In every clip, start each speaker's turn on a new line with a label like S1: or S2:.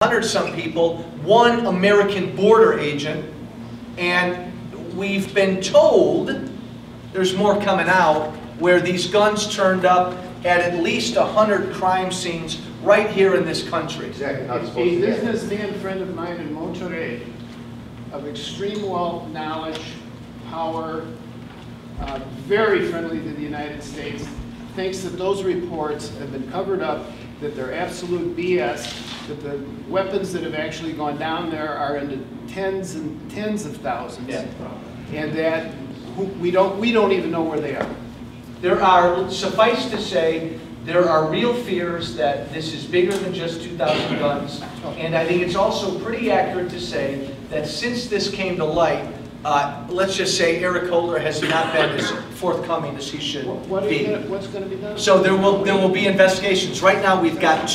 S1: 100-some people, one American border agent, and we've been told, there's more coming out, where these guns turned up at least 100 crime scenes right here in this country.
S2: Exactly.
S3: A businessman friend of mine in Monterey, of extreme wealth, knowledge, power, very friendly to the United States, thinks that those reports have been covered up, that they're absolute BS, that the weapons that have actually gone down there are in the tens and tens of thousands,
S1: Yeah.
S3: and that we don't even know where they are.
S1: There are, suffice to say, there are real fears that this is bigger than just 2,000 guns, and I think it's also pretty accurate to say that since this came to light, let's just say Eric Holder has not been as forthcoming as he should be.
S3: What's going to be done?
S1: So there will be investigations. Right now we've got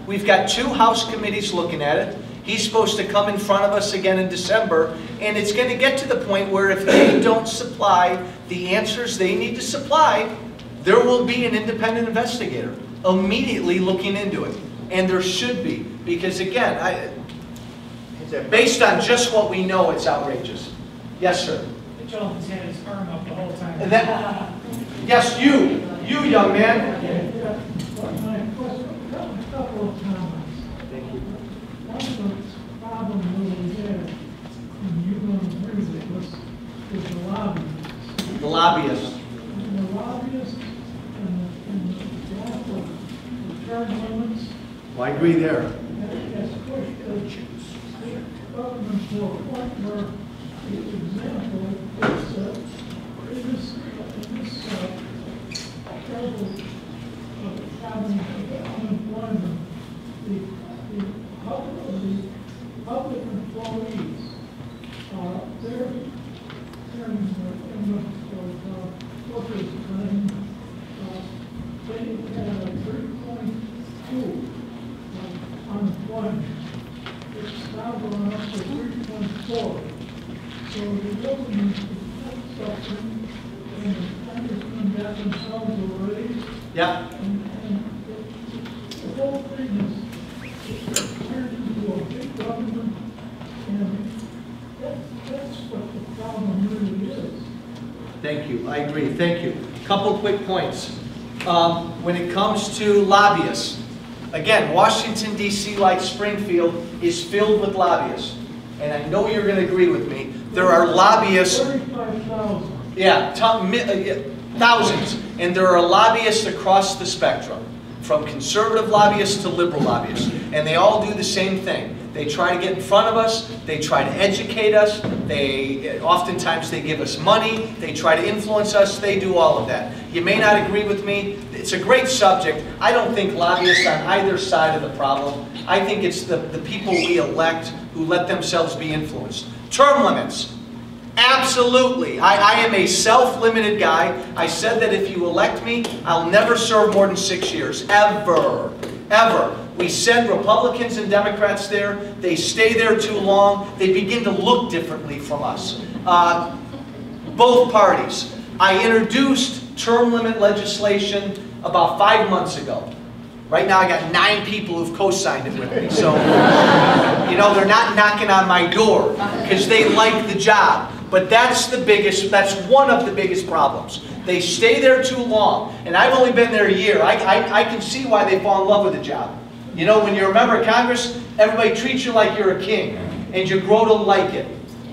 S1: we've got two House committees looking at it. He's supposed to come in front of us again in December, and it's going to get to the point where if they don't supply the answers they need to supply, there will be an independent investigator immediately looking into it. And there should be, because again, based on just what we know, it's outrageous. Yes, sir.
S4: The gentleman's had his arm up the whole time.
S1: Yes, you young man.
S4: A couple of comments.
S1: Thank you.
S4: One of the problems we had, and you don't agree with us, is the lobbyists.
S1: The lobbyists.
S4: And the lobbyists and the lack of the term limits
S1: Well, I agree there.
S4: has pushed the government to a point where, the example is in this terrible problem of unemployment, the public employees, their terms of workers' claim, they had a 3.2 unemployment. It's now going up to 3.4. So the government is suffering, and the congressmen got themselves a raise.
S1: Yeah.
S4: And the whole thing is turned into a big government, and that's what the problem really is.
S1: Thank you. I agree. Thank you. Couple quick points. When it comes to lobbyists, again, Washington, D.C., like Springfield, is filled with lobbyists. And I know you're going to agree with me. There are lobbyists.
S4: 35,000.
S1: Yeah, thousands. And there are lobbyists across the spectrum, from conservative lobbyists to liberal lobbyists. And they all do the same thing. They try to get in front of us. They try to educate us. Oftentimes they give us money. They try to influence us. They do all of that. You may not agree with me. It's a great subject. I don't think lobbyists on either side of the problem. I think it's the people we elect who let themselves be influenced. Term limits. Absolutely. I am a self-limited guy. I said that if you elect me, I'll never serve more than 6 years. Ever. Ever. We send Republicans and Democrats there. They stay there too long. They begin to look differently from us. Both parties. I introduced term limit legislation about 5 months ago. Right now I got 9 people who've co-signed it with me. So, you know, they're not knocking on my door because they like the job. But that's one of the biggest problems. They stay there too long. And I've only been there a year. I can see why they fall in love with the job. You know, when you're a member of Congress, everybody treats you like you're a king. And you grow to like it.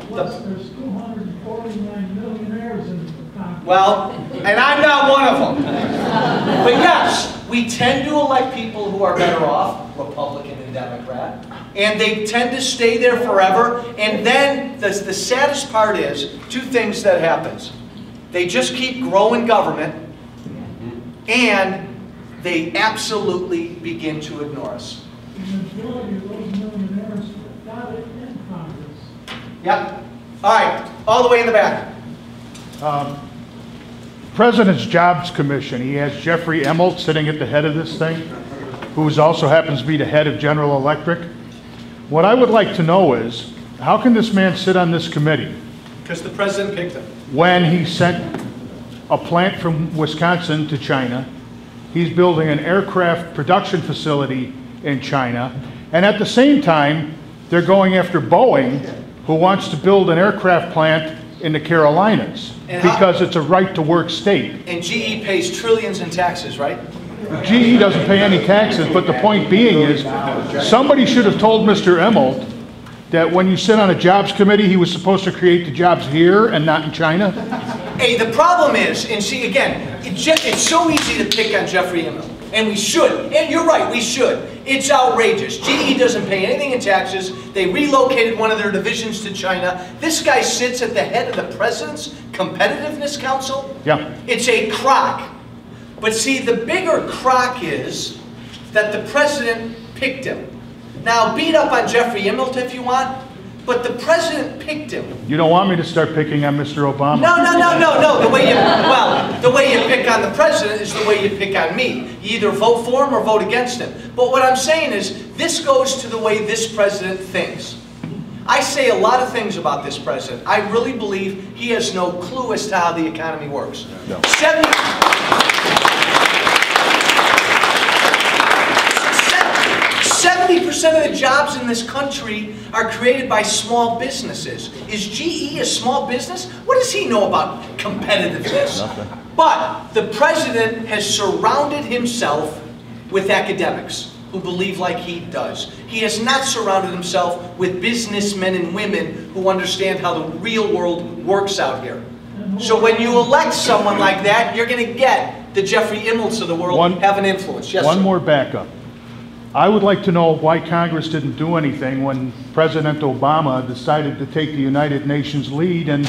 S4: Plus, there's 249 millionaires in Congress.
S1: Well, and I'm not one of them. But yes, we tend to elect people who are better off, Republican and Democrat, and they tend to stay there forever. And then the saddest part is 2 things that happens. They just keep growing government, and they absolutely begin to ignore us.
S4: The majority of those millionaires got it in Congress.
S1: Yep. All right, all the way in the back.
S5: President's Jobs Commission, he has Jeffrey Emmelt sitting at the head of this thing, who also happens to be the head of General Electric. What I would like to know is, how can this man sit on this committee?
S1: Because the president picked him.
S5: When he sent a plant from Wisconsin to China, he's building an aircraft production facility in China, And at the same time, they're going after Boeing, who wants to build an aircraft plant in the Carolinas because it's a right-to-work state.
S1: And GE pays trillions in taxes, right?
S5: GE doesn't pay any taxes, but the point being is, somebody should have told Mr. Emmelt that when you sit on a jobs committee, he was supposed to create the jobs here and not in China.
S1: Hey, the problem is, and see, again, it's so easy to pick on Jeffrey Immelt, and we should, and you're right, we should. It's outrageous. GE doesn't pay anything in taxes. They relocated one of their divisions to China. This guy sits at the head of the President's Competitiveness Council.
S5: Yeah.
S1: It's a crock. But see, the bigger crock is that the President picked him. Now, beat up on Jeffrey Immelt if you want, but the President picked him.
S5: You don't want me to start picking on Mr. Obama?
S1: No. The way you pick on the President is the way you pick on me. You either vote for him or vote against him. But what I'm saying is, this goes to the way this President thinks. I say a lot of things about this President. I really believe he has no clue as to how the economy works.
S5: No.
S1: 70% of the jobs in this country are created by small businesses. Is GE a small business? What does he know about competitiveness?
S5: Nothing.
S1: But the President has surrounded himself with academics who believe like he does. He has not surrounded himself with businessmen and women who understand how the real world works out here. So when you elect someone like that, you're going to get the Jeffrey Immelts of the world have an influence. Yes,
S5: one
S1: sir.
S5: more backup. I would like to know why Congress didn't do anything when President Obama decided to take the United Nations lead and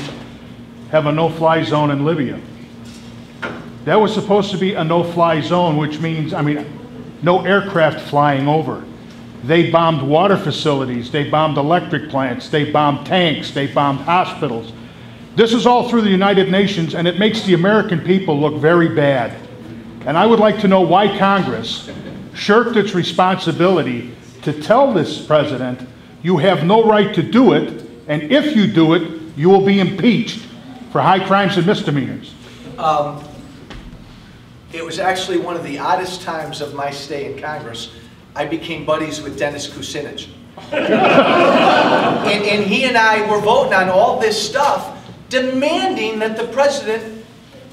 S5: have a no-fly zone in Libya. That was supposed to be a no-fly zone, which means, no aircraft flying over. They bombed water facilities, they bombed electric plants, they bombed tanks, they bombed hospitals. This is all through the United Nations, and it makes the American people look very bad. And I would like to know why Congress shirked its responsibility to tell this President, you have no right to do it, and if you do it, you will be impeached for high crimes and misdemeanors.
S1: It was actually one of the oddest times of my stay in Congress. I became buddies with Dennis Kucinich. and he and I were voting on all this stuff, demanding that the President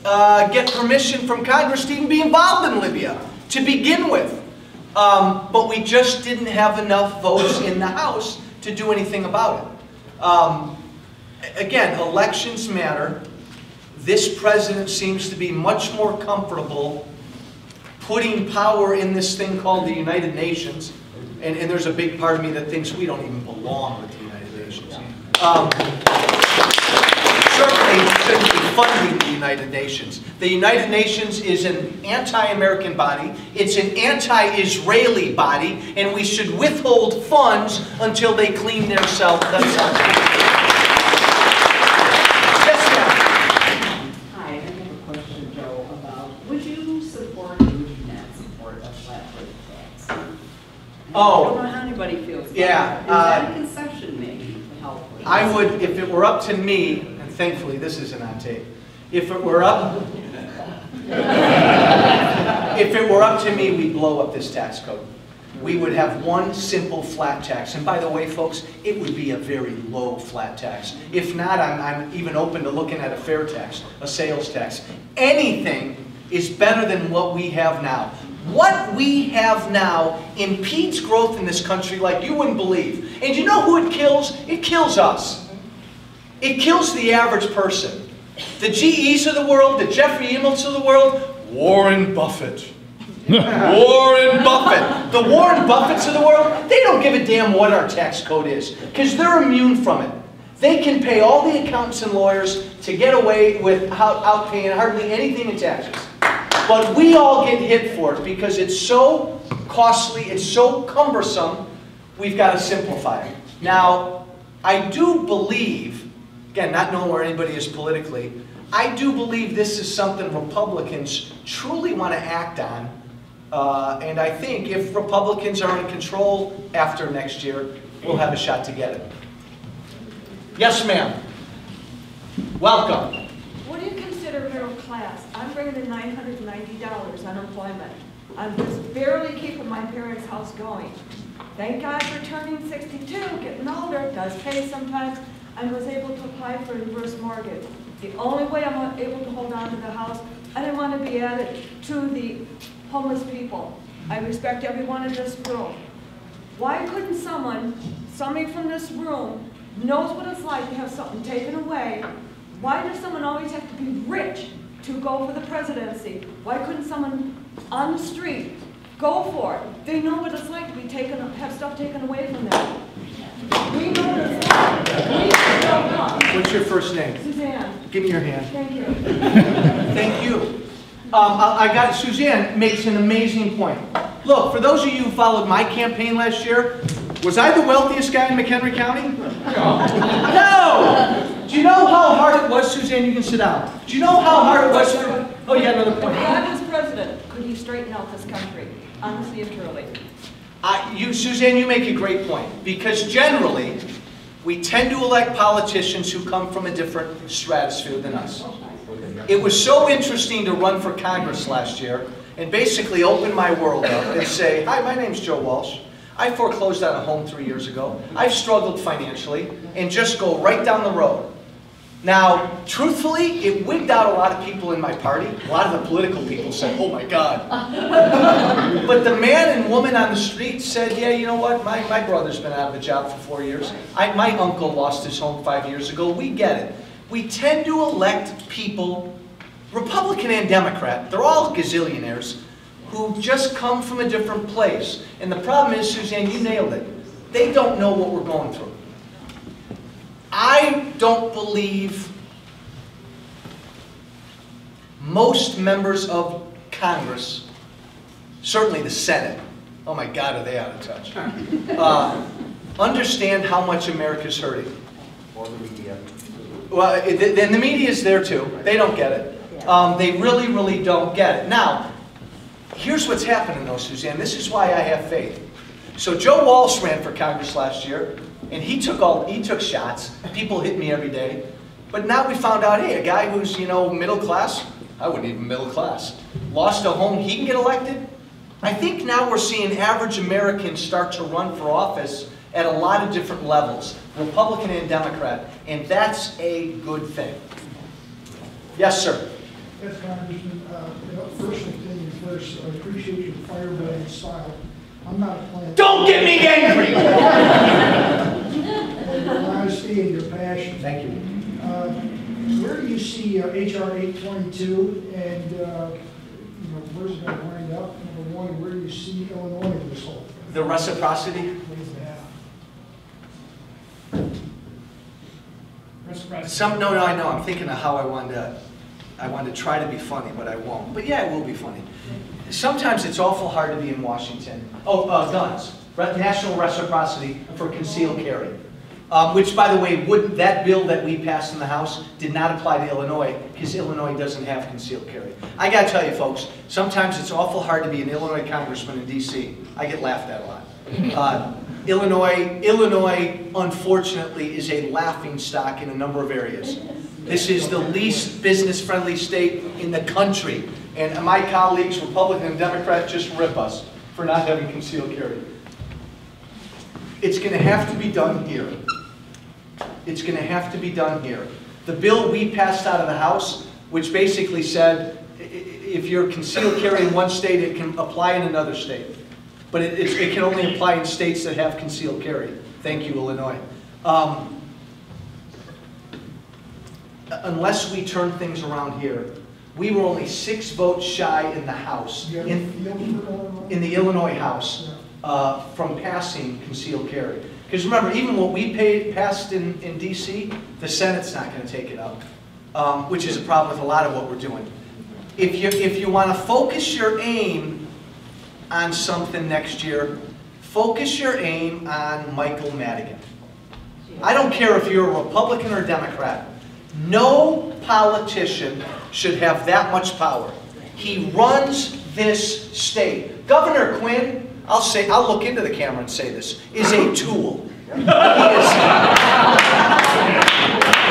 S1: get permission from Congress to even be involved in Libya, to begin with. But we just didn't have enough votes in the House to do anything about it. Again, elections matter. This President seems to be much more comfortable putting power in this thing called the United Nations. And there's a big part of me that thinks we don't even belong with the United Nations. Certainly shouldn't be funding the United Nations. The United Nations is an anti-American body. It's an anti-Israeli body, and we should withhold funds until they clean themselves up. Yes, ma'am.
S2: Hi, I have a question, Joe, about would you support or would you not support a flat rate tax?
S1: Oh.
S2: I don't know how anybody feels about
S1: Yeah,
S2: it. Is that a concession maybe to help with
S1: I
S2: this?
S1: would, if it were up to me, and thankfully this isn't on tape, if it were up to me, we'd blow up this tax code. We would have one simple flat tax. And by the way, folks, it would be a very low flat tax. If not, I'm even open to looking at a fair tax, a sales tax. Anything is better than what we have now. What we have now impedes growth in this country like you wouldn't believe. And you know who it kills? It kills us. It kills the average person. The GEs of the world, the Jeffrey Immelts of the world, Warren Buffett. Warren Buffett. The Warren Buffetts of the world, they don't give a damn what our tax code is because they're immune from it. They can pay all the accountants and lawyers to get away without paying hardly anything in taxes. But we all get hit for it because it's so costly, it's so cumbersome, we've got to simplify it. Now, I do believe, again, not knowing where anybody is politically, I do believe this is something Republicans truly want to act on. And I think if Republicans are in control after next year, we'll have a shot to get it. Yes, ma'am. Welcome.
S6: What do you consider middle class? I'm bringing in $990 unemployment. I'm just barely keeping my parents' house going. Thank God for turning 62, getting older, it does pay sometimes. I was able to apply for a reverse mortgage. The only way I'm able to hold on to the house, I didn't want to be added to the homeless people. I respect everyone in this room. Why couldn't somebody from this room knows what it's like to have something taken away? Why does someone always have to be rich to go for the presidency? Why couldn't someone on the street go for it? They know what it's like to be have stuff taken away from them. We know what it's like. We don't know.
S1: What's your first name?
S6: Suzanne.
S1: Give me your hand.
S6: Thank you.
S1: Thank you. Suzanne makes an amazing point. Look, for those of you who followed my campaign last year, was I the wealthiest guy in McHenry County? No! Do you know how hard it was, Suzanne? You can sit down. Do you know how hard it was for... Oh, you got another point.
S6: If God was president, could he straighten out this country? Honestly and truly.
S1: Suzanne, you make a great point. Because generally, we tend to elect politicians who come from a different stratosphere than us. It was so interesting to run for Congress last year and basically open my world up and say, hi, my name's Joe Walsh. I foreclosed on a home 3 years ago. I've struggled financially, and just go right down the road. Now, truthfully, it wigged out a lot of people in my party. A lot of the political people said, oh my God. But the man and woman on the street said, yeah, you know what? My brother's been out of a job for 4 years. My uncle lost his home 5 years ago. We get it. We tend to elect people, Republican and Democrat, they're all gazillionaires, who just come from a different place. And the problem is, Suzanne, you nailed it. They don't know what we're going through. I don't believe most members of Congress, certainly the Senate, oh my God, are they out of touch, understand how much America's hurting.
S7: Or the media.
S1: Well, then the media is there too. They don't get it. They really, really don't get it. Now, here's what's happening though, Suzanne. This is why I have faith. So Joe Walsh ran for Congress last year, and he took shots. People hit me every day. But now we found out, hey, a guy who's, middle class, I wasn't even middle class, lost a home, he can get elected? I think now we're seeing average Americans start to run for office at a lot of different levels, Republican and Democrat, and that's a good thing. Yes, sir.
S4: Yes, Congressman. First thing first, I appreciate your firebrand style. I'm not a plant.
S1: Don't get me angry!
S4: Your honesty and your passion.
S1: Thank you.
S4: Where do you see H.R. 822 and where's it going to wind up? Number one, where do you see Illinois in this whole thing?
S1: The reciprocity? No, I know. I'm thinking of how I wanted to try to be funny, but I won't. But yeah, it will be funny. Sometimes it's awful hard to be in Washington. Oh, guns. National reciprocity for concealed carry. Which, by the way, that bill that we passed in the House did not apply to Illinois, because Illinois doesn't have concealed carry. I got to tell you, folks, sometimes it's awful hard to be an Illinois congressman in D.C. I get laughed at a lot. Illinois, unfortunately, is a laughing stock in a number of areas. This is the least business-friendly state in the country, and my colleagues, Republican and Democrat, just rip us for not having concealed carry. It's going to have to be done here. It's going to have to be done here. The bill we passed out of the House, which basically said if you're concealed carry in one state, it can apply in another state. But it can only apply in states that have concealed carry. Thank you, Illinois. Unless we turn things around here, we were only 6 votes shy in the House, in the Illinois House, from passing concealed carry. Because remember, even what we passed in D.C., the Senate's not going to take it up, which is a problem with a lot of what we're doing. If you want to focus your aim on something next year, focus your aim on Michael Madigan. I don't care if you're a Republican or Democrat. No politician should have that much power. He runs this state. Governor Quinn, I'll look into the camera and say this, is a tool.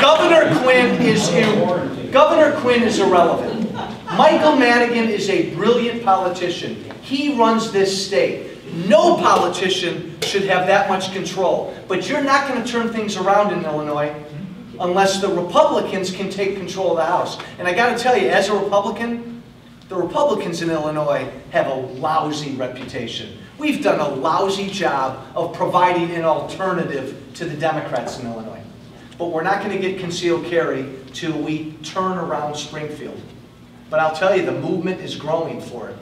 S1: Governor Quinn is irrelevant. Michael Madigan is a brilliant politician. He runs this state. No politician should have that much control. But you're not going to turn things around in Illinois unless the Republicans can take control of the House. And I got to tell you, as a Republican, the Republicans in Illinois have a lousy reputation. We've done a lousy job of providing an alternative to the Democrats in Illinois. But we're not going to get concealed carry till we turn around Springfield. But I'll tell you, the movement is growing for it.